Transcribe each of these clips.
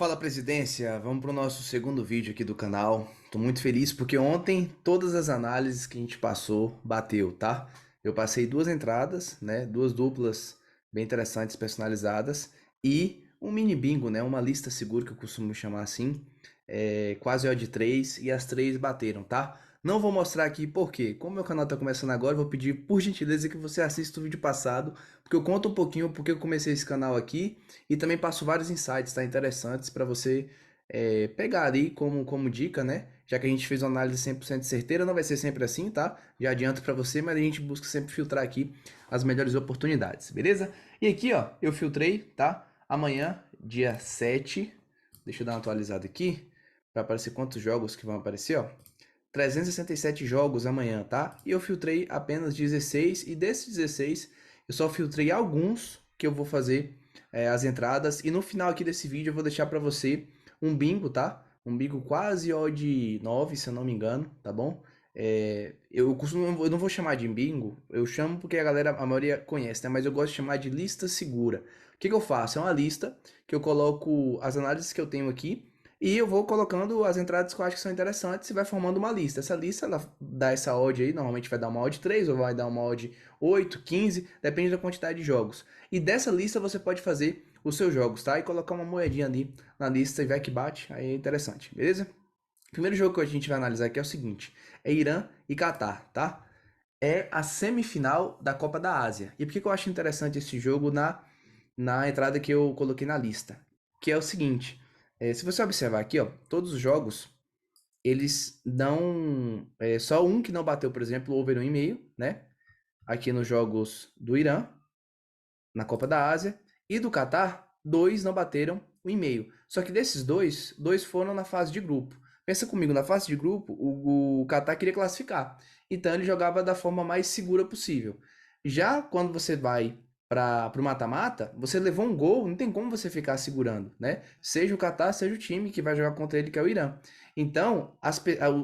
Fala presidência, vamos para o nosso segundo vídeo aqui do canal. Tô muito feliz porque ontem todas as análises que a gente passou bateu, tá? Eu passei duas entradas, né? Duas duplas bem interessantes, personalizadas e um mini bingo, né? Uma lista segura que eu costumo chamar assim, quase odd 3 e as três bateram, tá? Não vou mostrar aqui porque, como meu canal tá começando agora, eu vou pedir por gentileza que você assista o vídeo passado, porque eu conto um pouquinho porque eu comecei esse canal aqui e também passo vários insights, tá, interessantes para você pegar ali como dica, né? Já que a gente fez uma análise 100% certeira, não vai ser sempre assim, tá? Já adianto para você, mas a gente busca sempre filtrar aqui as melhores oportunidades, beleza? E aqui, ó, eu filtrei, tá? Amanhã, dia 7, deixa eu dar uma atualizada aqui, para aparecer quantos jogos que vão aparecer, ó. 367 jogos amanhã, tá? E eu filtrei apenas 16 e desses 16 eu só filtrei alguns que eu vou fazer as entradas e no final aqui desse vídeo eu vou deixar para você um bingo, tá? Um bingo quase odd 9, se eu não me engano, tá bom? Eu não vou chamar de bingo, eu chamo porque a maioria conhece, né? Mas eu gosto de chamar de lista segura. O que que eu faço? É uma lista que eu coloco as análises que eu tenho aqui e eu vou colocando as entradas que eu acho que são interessantes e vai formando uma lista. Essa lista, ela dá essa odd aí, normalmente vai dar uma odd 3 ou vai dar uma odd 8, 15, depende da quantidade de jogos. E dessa lista você pode fazer os seus jogos, tá? E colocar uma moedinha ali na lista e vai que bate, aí é interessante, beleza? O primeiro jogo que a gente vai analisar aqui é o seguinte, é Irã e Catar, tá? É a semifinal da Copa da Ásia. E por que eu acho interessante esse jogo na entrada que eu coloquei na lista? Que é o seguinte, se você observar aqui, ó, todos os jogos, eles dão só um que não bateu, por exemplo, o over 1,5, né? Aqui nos jogos do Irã, na Copa da Ásia, e do Catar, dois não bateram o e-mail. Só que desses dois foram na fase de grupo. Pensa comigo, na fase de grupo, o Catar queria classificar. Então ele jogava da forma mais segura possível. Já quando você vai para o mata-mata, você levou um gol, não tem como você ficar segurando, né? Seja o Catar, seja o time que vai jogar contra ele, que é o Irã. Então,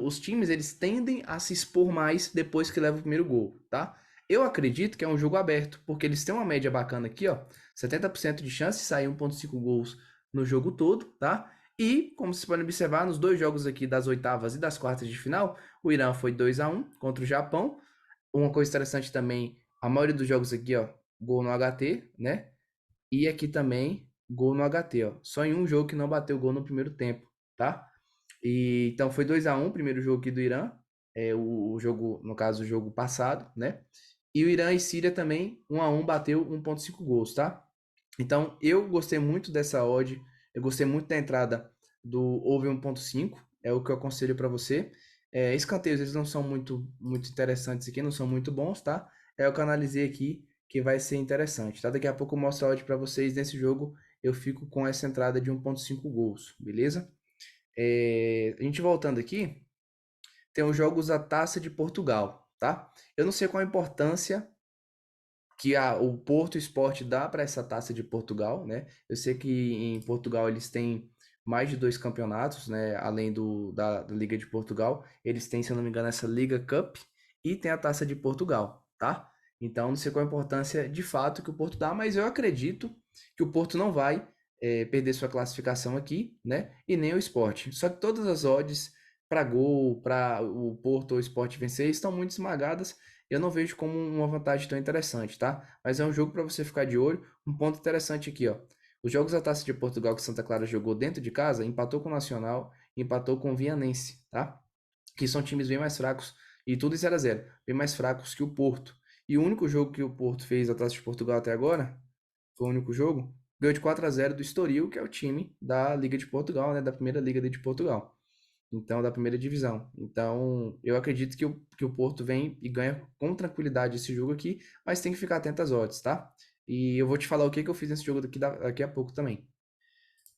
os times eles tendem a se expor mais depois que leva o primeiro gol, tá? Eu acredito que é um jogo aberto, porque eles têm uma média bacana aqui, ó. 70% de chance de sair 1,5 gols no jogo todo, tá? E, como vocês podem observar, nos dois jogos aqui das oitavas e das quartas de final, o Irã foi 2-1 contra o Japão. Uma coisa interessante também, a maioria dos jogos aqui, ó, gol no HT, né? E aqui também, gol no HT, ó. Só em um jogo que não bateu gol no primeiro tempo, tá? E, então foi 2-1 o primeiro jogo aqui do Irã, o jogo, no caso, o jogo passado, né? E o Irã e Síria também, 1-1, bateu 1,5 gols, tá? Então, eu gostei muito dessa odd, eu gostei muito da entrada do over 1,5, é o que eu aconselho para você. Escanteios, eles não são muito interessantes aqui, não são muito bons, tá? É o que eu analisei aqui, que vai ser interessante, tá? Daqui a pouco eu mostro a odd para vocês. Nesse jogo, eu fico com essa entrada de 1,5 gols, beleza? A gente voltando aqui, tem os jogos da Taça de Portugal, tá? Eu não sei qual a importância que o Porto Sport dá para essa Taça de Portugal, né? Eu sei que em Portugal eles têm mais de dois campeonatos, né? Além da Liga de Portugal, eles têm, se eu não me engano, essa Liga Cup e tem a Taça de Portugal, tá? Então, não sei qual a importância de fato que o Porto dá, mas eu acredito que o Porto não vai perder sua classificação aqui, né? E nem o Sport. Só que todas as odds para gol, para o Porto ou o Sport vencer, estão muito esmagadas. Eu não vejo como uma vantagem tão interessante, tá? Mas é um jogo para você ficar de olho. Um ponto interessante aqui, ó. Os jogos da Taça de Portugal que Santa Clara jogou dentro de casa, empatou com o Nacional, empatou com o Vianense, tá? Que são times bem mais fracos, e tudo em 0-0, bem mais fracos que o Porto. E o único jogo que o Porto fez da Taça de Portugal até agora, foi o único jogo, ganhou de 4-0 do Estoril, que é o time da Liga de Portugal, né? Da primeira Liga de Portugal. Então, da primeira divisão. Então, eu acredito que o Porto vem e ganha com tranquilidade esse jogo aqui, mas tem que ficar atento às odds, tá? E eu vou te falar o que que eu fiz nesse jogo daqui a pouco também.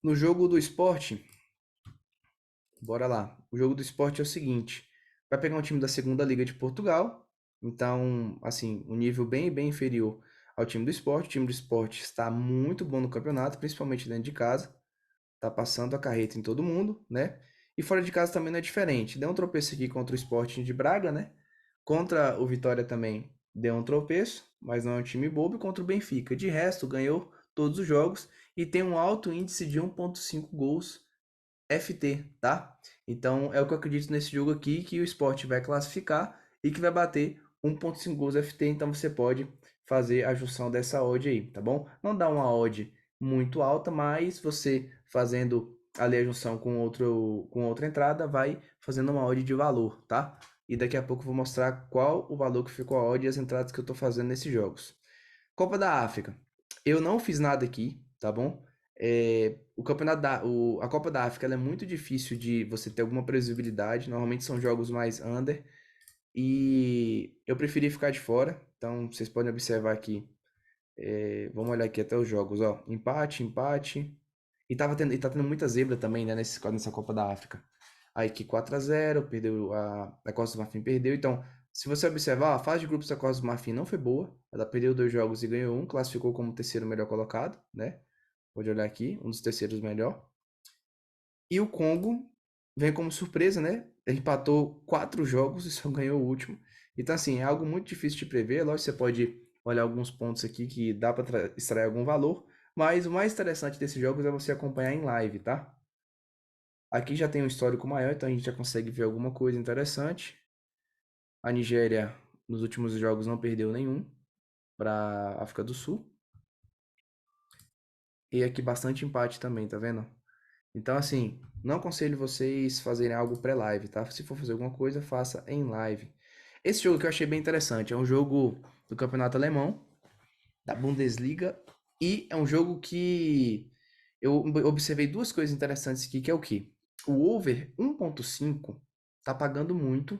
No jogo do esporte, bora lá. O jogo do esporte é o seguinte: vai pegar um time da segunda Liga de Portugal, então, assim, um nível bem inferior ao time do esporte. O time do esporte está muito bom no campeonato, principalmente dentro de casa. Tá passando a carreta em todo mundo, né? E fora de casa também não é diferente. Deu um tropeço aqui contra o Sporting de Braga, né? Contra o Vitória também deu um tropeço, mas não é um time bobo. E contra o Benfica. De resto, ganhou todos os jogos e tem um alto índice de 1,5 gols FT, tá? Então é o que eu acredito nesse jogo aqui, que o Sport vai classificar e que vai bater 1,5 gols FT, então você pode fazer a junção dessa odd aí, tá bom? Não dá uma odd muito alta, mas você fazendo ali a junção com outra entrada, vai fazendo uma odd de valor, tá? E daqui a pouco eu vou mostrar qual o valor que ficou a odd e as entradas que eu tô fazendo nesses jogos. Copa da África. Eu não fiz nada aqui, tá bom? O campeonato a Copa da África ela é muito difícil de você ter alguma previsibilidade. Normalmente são jogos mais under. E eu preferi ficar de fora. Então vocês podem observar aqui. Vamos olhar aqui até os jogos, ó. Empate, empate. E tá tendo muita zebra também, né, nessa Copa da África. Aí que 4-0, perdeu a Costa do Marfim perdeu. Então, se você observar, a fase de grupos da Costa do Marfim não foi boa. Ela perdeu 2 jogos e ganhou um, classificou como o terceiro melhor colocado, né? Pode olhar aqui, um dos terceiros melhor. E o Congo vem como surpresa, né? Ele empatou 4 jogos e só ganhou o último. Então, assim, é algo muito difícil de prever. Lógico, você pode olhar alguns pontos aqui que dá para extrair algum valor. Mas o mais interessante desses jogos é você acompanhar em live, tá? Aqui já tem um histórico maior, então a gente já consegue ver alguma coisa interessante. A Nigéria, nos últimos jogos, não perdeu nenhum para África do Sul. E aqui bastante empate também, tá vendo? Então, assim, não aconselho vocês fazerem algo pré-live, tá? Se for fazer alguma coisa, faça em live. Esse jogo que eu achei bem interessante é um jogo do Campeonato Alemão, da Bundesliga, e é um jogo que eu observei duas coisas interessantes aqui, que é o quê? O over 1,5 tá pagando muito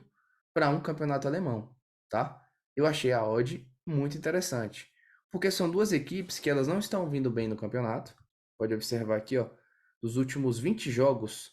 para um campeonato alemão, tá? Eu achei a odd muito interessante, porque são duas equipes que elas não estão vindo bem no campeonato. Pode observar aqui, ó, dos últimos 20 jogos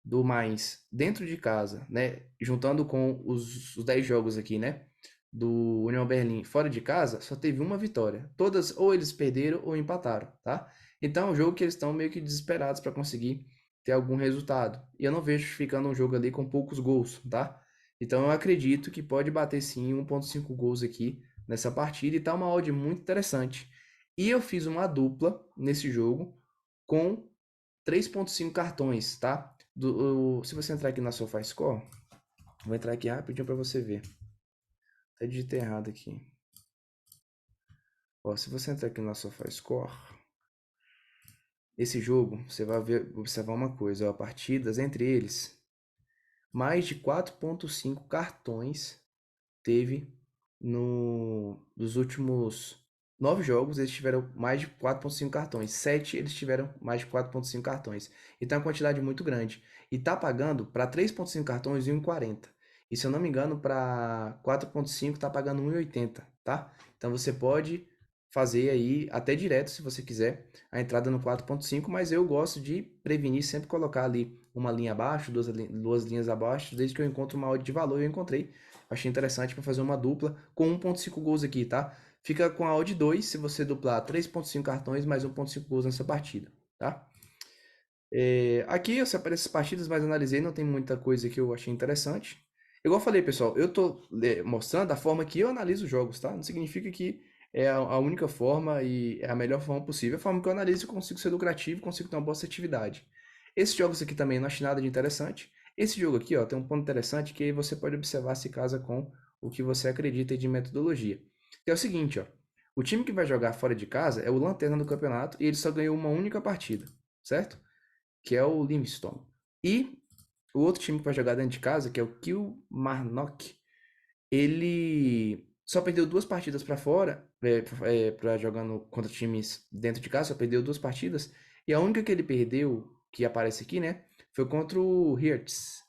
do Mainz dentro de casa, né, juntando com os 10 jogos aqui, né, do União Berlim fora de casa, só teve uma vitória. Todas ou eles perderam ou empataram, tá? Então é um jogo que eles estão meio que desesperados para conseguir ter algum resultado. E eu não vejo ficando um jogo ali com poucos gols, tá? Então eu acredito que pode bater sim 1,5 gols aqui nessa partida e tá uma odd muito interessante. E eu fiz uma dupla nesse jogo com 3,5 cartões, tá? Se você entrar aqui na SofaScore, vou entrar aqui rapidinho para você ver. Até digitei errado aqui. Ó, se você entrar aqui na SofaScore, esse jogo, você vai observar uma coisa, ó, partidas entre eles, mais de 4,5 cartões teve nos últimos 9 jogos, eles tiveram mais de 4,5 cartões. 7 eles tiveram mais de 4,5 cartões. Então é uma quantidade muito grande. E tá pagando para 3,5 cartões 1,40. E se eu não me engano, para 4,5 tá pagando 1,80, tá? Então você pode fazer aí até direto, se você quiser, a entrada no 4,5, mas eu gosto de prevenir, sempre colocar ali uma linha abaixo, duas linhas abaixo, desde que eu encontro uma odd de valor. Eu encontrei, achei interessante para fazer uma dupla com 1,5 gols aqui, tá? Fica com a odd 2 se você duplar 3,5 cartões mais 1,5 gols nessa partida, tá? Aqui eu separei essas partidas, mas analisei, não tem muita coisa que eu achei interessante. Igual eu falei, pessoal, eu tô mostrando a forma que eu analiso jogos, tá? Não significa que é a única forma e é a melhor forma possível. É a forma que eu analiso, eu consigo ser lucrativo, consigo ter uma boa assertividade. Esses jogos aqui também não achei nada de interessante. Esse jogo aqui, ó, tem um ponto interessante que aí você pode observar se casa com o que você acredita de metodologia. Que é o seguinte, ó. O time que vai jogar fora de casa é o lanterna do campeonato e ele só ganhou uma única partida, certo? Que é o Livingston. E o outro time que vai jogar dentro de casa, que é o Kilmarnock, ele só perdeu 2 partidas para fora, para jogando contra times dentro de casa, só perdeu 2 partidas. E a única que ele perdeu, que aparece aqui, né, foi contra o Hertz.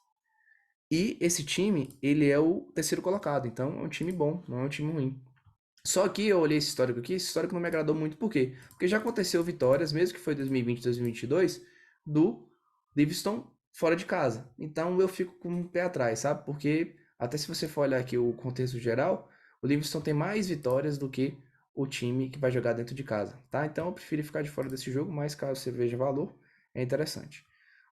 E esse time, ele é o terceiro colocado, então é um time bom, não é um time ruim. Só que eu olhei esse histórico aqui, esse histórico não me agradou muito, por quê? Porque já aconteceu vitórias, mesmo que foi 2020, 2022, do Livingston fora de casa. Então eu fico com um pé atrás, sabe? Porque até se você for olhar aqui o contexto geral, o Livingston tem mais vitórias do que o time que vai jogar dentro de casa, tá? Então eu prefiro ficar de fora desse jogo, mas caso você veja valor, é interessante.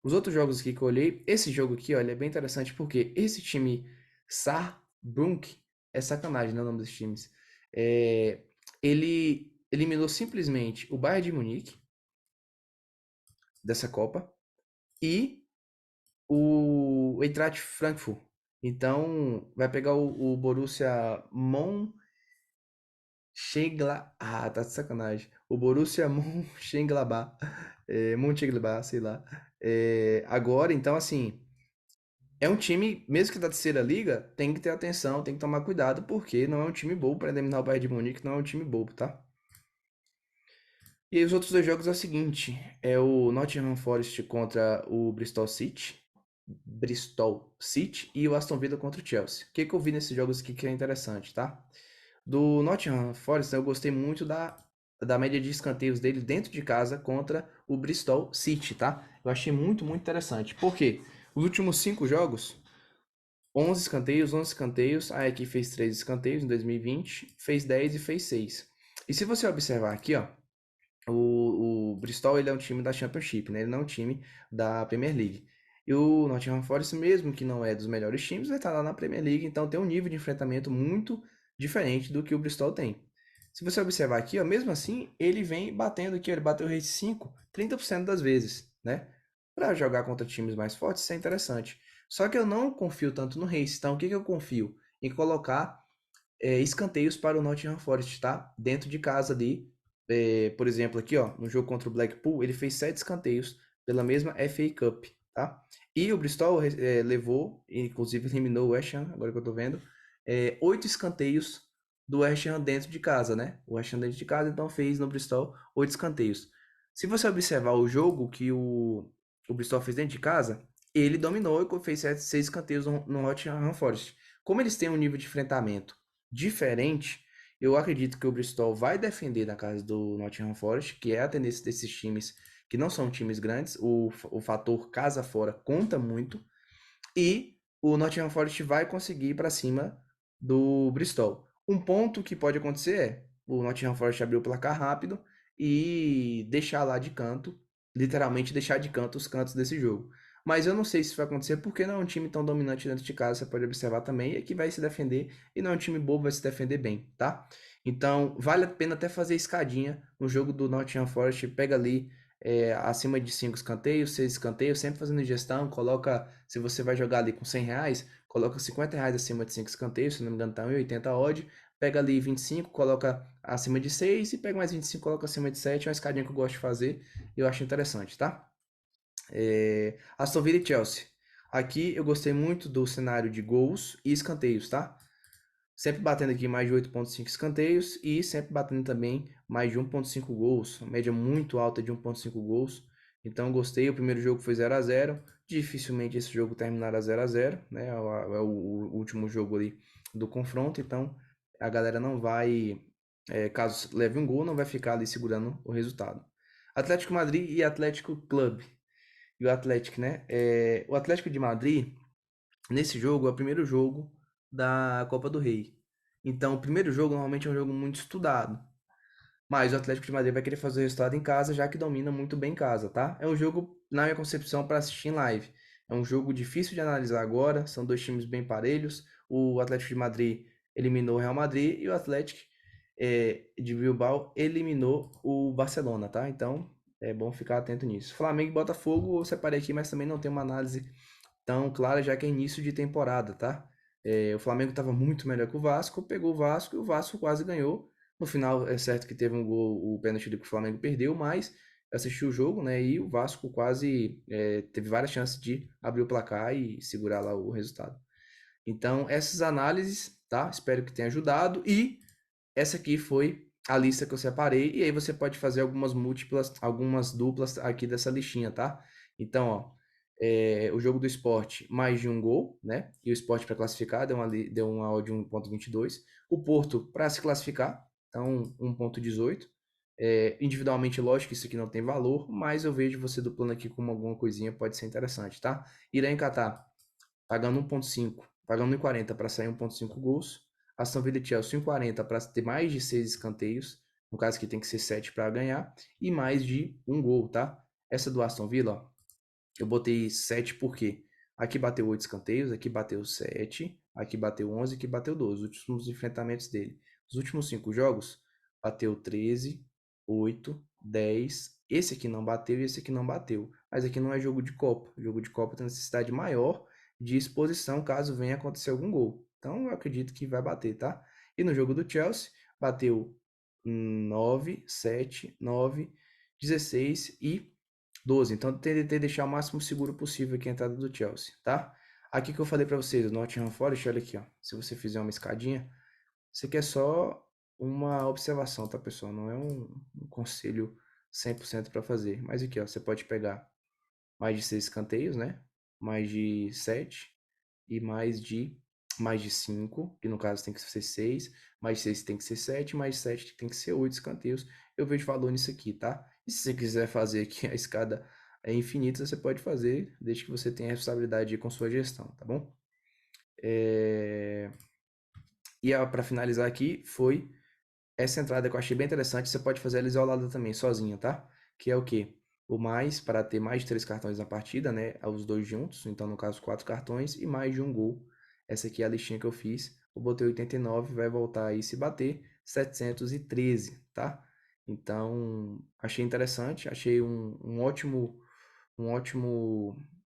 Os outros jogos aqui que eu olhei, esse jogo aqui, olha, é bem interessante porque esse time Saarbrücken é sacanagem, né, o nome dos times. Ele eliminou simplesmente o Bayern de Munique, dessa Copa, e o Eintracht Frankfurt. Então, vai pegar o Borussia Mönchengladbach. Ah, tá de sacanagem. O Borussia Mönchengladbach. Mönchengladbach, sei lá. Agora, então, assim, é um time, mesmo que da terceira liga, tem que ter atenção, tem que tomar cuidado, porque não é um time bobo para eliminar o Bayern de Munique, não é um time bobo, tá? E aí, os outros dois jogos é o seguinte: é o Nottingham Forest contra o Bristol City e o Aston Villa contra o Chelsea. O que que eu vi nesses jogos aqui que é interessante, tá? Do Nottingham Forest, eu gostei muito da média de escanteios dele dentro de casa contra o Bristol City, tá? Eu achei muito, muito interessante. Por quê? Os últimos 5 jogos, 11 escanteios. A equipe fez 3 escanteios em 2020, fez 10 e fez 6. E se você observar aqui, ó, o Bristol, ele é um time da Championship, né? Ele não é um time da Premier League. E o Nottingham Forest, mesmo que não é dos melhores times, vai estar lá na Premier League, então tem um nível de enfrentamento muito diferente do que o Bristol tem. Se você observar aqui, ó, mesmo assim, ele vem batendo aqui, ó, ele bateu o Race 5 30% das vezes, né? Para jogar contra times mais fortes, isso é interessante. Só que eu não confio tanto no Race, então o que que eu confio? Em colocar escanteios para o Nottingham Forest, tá? Dentro de casa ali. Por exemplo, aqui, ó, no jogo contra o Blackpool, ele fez 7 escanteios pela mesma FA Cup, tá? E o Bristol levou, inclusive eliminou o West Ham, agora que eu tô vendo, 8 escanteios do West Ham dentro de casa, né? O West Ham dentro de casa, então fez no Bristol 8 escanteios. Se você observar o jogo que o Bristol fez dentro de casa, ele dominou e fez 6 escanteios no Nottingham Forest. Como eles têm um nível de enfrentamento diferente, eu acredito que o Bristol vai defender na casa do Nottingham Forest, que é a tendência desses times que não são times grandes, o fator casa fora conta muito, e o Nottingham Forest vai conseguir ir para cima do Bristol. Um ponto que pode acontecer é o Nottingham Forest abrir o placar rápido e deixar lá de canto, literalmente deixar de canto os cantos desse jogo. Mas eu não sei se isso vai acontecer porque não é um time tão dominante dentro de casa, você pode observar também, e que vai se defender, e não é um time bobo, vai se defender bem, tá? Então, vale a pena até fazer escadinha no jogo do Nottingham Forest, pega ali acima de 5 escanteios, 6 escanteios, sempre fazendo gestão, coloca, se você vai jogar ali com R$ 100, coloca R$ 50 acima de 5 escanteios, se não me engano tá 1,80 odd, pega ali 25, coloca acima de 6 e pega mais 25, coloca acima de 7, é uma escadinha que eu gosto de fazer e eu acho interessante, tá? Aston Villa e Chelsea. Aqui eu gostei muito do cenário de gols e escanteios, tá? Sempre batendo aqui mais de 8,5 escanteios e sempre batendo também mais de 1,5 gols. Uma média muito alta de 1,5 gols. Então gostei. O primeiro jogo foi 0-0. Dificilmente esse jogo terminará 0-0, né? É o último jogo ali do confronto. Então a galera não vai, caso leve um gol, não vai ficar ali segurando o resultado. Atlético Madrid e Atlético Clube. E o Atlético, né? O Atlético de Madrid nesse jogo é o primeiro jogo da Copa do Rei. Então, o primeiro jogo normalmente é um jogo muito estudado. Mas o Atlético de Madrid vai querer fazer o resultado em casa, já que domina muito bem em casa, tá? É um jogo, na minha concepção, para assistir em live. É um jogo difícil de analisar agora, são dois times bem parelhos. O Atlético de Madrid eliminou o Real Madrid e o Atlético de Bilbao eliminou o Barcelona, tá? Então, é bom ficar atento nisso. Flamengo e Botafogo eu separei aqui, mas também não tem uma análise tão clara, já que é início de temporada, tá? O Flamengo estava muito melhor que o Vasco, pegou o Vasco e o Vasco quase ganhou. No final, é certo que teve um gol, o pênalti que o Flamengo perdeu, mas assistiu o jogo, né? E o Vasco quase teve várias chances de abrir o placar e segurar lá o resultado. Então, essas análises, tá? Espero que tenha ajudado. E essa aqui foi a lista que eu separei. E aí você pode fazer algumas múltiplas, algumas duplas aqui dessa listinha, tá? Então, ó, o jogo do esporte, mais de um gol, né? E o esporte para classificar deu uma odd de 1,22. O Porto para se classificar, então 1,18. Individualmente, lógico que isso aqui não tem valor, mas eu vejo você duplando aqui com alguma coisinha, pode ser interessante, tá? Irã e Catar pagando 1,5, pagando 1,40 para sair 1,5 gols. Aston Villa e Chelsea 1,40 para ter mais de 6 escanteios, no caso que tem que ser 7 para ganhar, e mais de um gol, tá? Essa do Aston Villa, ó, eu botei 7 porque aqui bateu 8 escanteios, aqui bateu 7, aqui bateu 11, aqui bateu 12, os últimos enfrentamentos dele. Os últimos 5 jogos, bateu 13, 8, 10 esse aqui não bateu e esse aqui não bateu. Mas aqui não é jogo de Copa. Jogo de Copa tem necessidade maior de exposição caso venha acontecer algum gol. Então eu acredito que vai bater, tá? E no jogo do Chelsea, bateu 9, 7, 9, 16 e 12. Então tentei deixar o máximo seguro possível aqui a entrada do Chelsea, tá? Aqui que eu falei para vocês, o Nottingham Forest, olha aqui, ó. Se você fizer uma escadinha, isso aqui é só uma observação, tá, pessoal? Não é um conselho 100% para fazer. Mas aqui, ó, você pode pegar mais de 6 escanteios, né? Mais de 7 e mais de 5, que no caso tem que ser 6, mais 6 tem que ser 7, mais 7 tem que ser 8 escanteios. Eu vejo valor nisso aqui, tá? E se você quiser fazer aqui a escada é infinita, você pode fazer, desde que você tenha responsabilidade com sua gestão, tá bom? E para finalizar aqui, foi essa entrada que eu achei bem interessante. Você pode fazer ela isolada também, sozinha, tá? Que é o quê? O mais, para ter mais de 3 cartões na partida, né? Os dois juntos, então no caso 4 cartões e mais de um gol. Essa aqui é a listinha que eu fiz. Eu botei 89, vai voltar aí se bater 713, tá? Então, achei interessante, achei um ótimo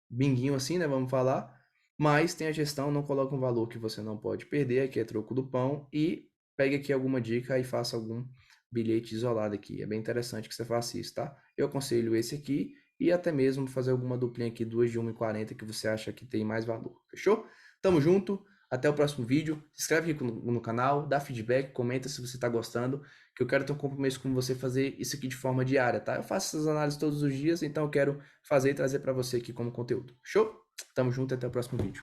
binguinho assim, né? Vamos falar. Mas tem a gestão, não coloca um valor que você não pode perder, aqui é troco do pão. E pegue aqui alguma dica e faça algum bilhete isolado aqui. É bem interessante que você faça isso, tá? Eu aconselho esse aqui e até mesmo fazer alguma duplinha aqui, duas de 1,40 que você acha que tem mais valor. Fechou? Tamo junto. Até o próximo vídeo. Se inscreve aqui no canal, dá feedback, comenta se você está gostando, que eu quero ter um compromisso com você fazer isso aqui de forma diária, tá? Eu faço essas análises todos os dias, então eu quero fazer e trazer para você aqui como conteúdo. Show? Tamo junto, até o próximo vídeo.